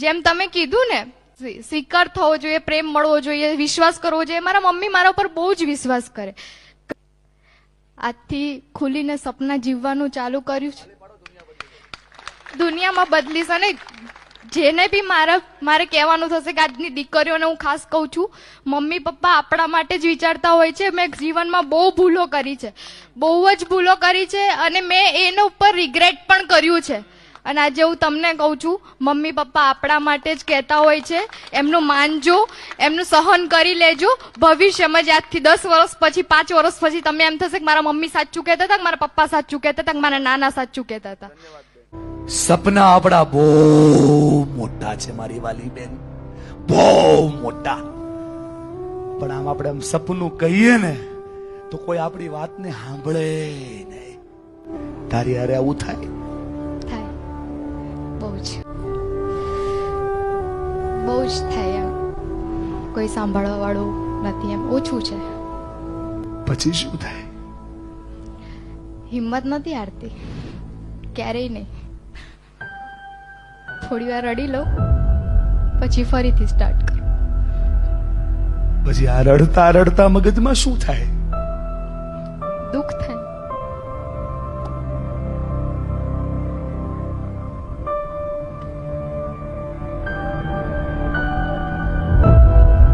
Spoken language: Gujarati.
જેમ તમે કીધું ને, સ્વીકાર થવો જોઈએ, પ્રેમ મળવો જોઈએ, વિશ્વાસ કરવો જોઈએ. મારા મમ્મી મારા ઉપર બહુ જ વિશ્વાસ કરે. આજથી ખુલીને સપના જીવવાનું ચાલુ કર્યું છે. દુનિયામાં બદલીશ. અને જેને બી મારે કહેવાનું થશે કે આજની દીકરીઓને હું ખાસ કહું છું, મમ્મી પપ્પા આપણા માટે જ વિચારતા હોય છે. મેં જીવનમાં બહુ ભૂલો કરી છે, બહુ જ ભૂલો કરી છે, અને મેં એના ઉપર રિગ્રેટ પણ કર્યું છે. અને આજે હું તમને કહું છું, મમ્મી પપ્પા આપણા માટે જ કહેતા હોય છે. એમનું માનજો, એમનું સહન કરી લેજો. ભવિષ્યમાં જ આજથી 10 વર્ષ પછી, 5 વર્ષ પછી તમે એમ થશે કે મારા મમ્મી સાચું કહેતા હતા, કે મારા પપ્પા સાચું કહેતા હતા, કે મારા નાના સાચું કહેતા હતા. સપના આપણા બહુ મોટા છે મારી વાલી બેન, બહુ મોટા. પણ આમ આપણે આમ સપનું કહીએ ને તો કોઈ આપણી વાતને સાંભળે નહીં. તારી હારે આવું થાય? થાય, બહુ જ થાય. એમ કોઈ સાંભળવા વાળું નથી, એમ ઓછું છે. પછી શું થાય? હિંમત નથી હારતી, ક્યારેય નહીં. થોડી વાર રડી લઉં, પછી ફરીથી સ્ટાર્ટ કરું. પછી આ રડતા રડતા મગજમાં શું થાય? દુઃખ થાય.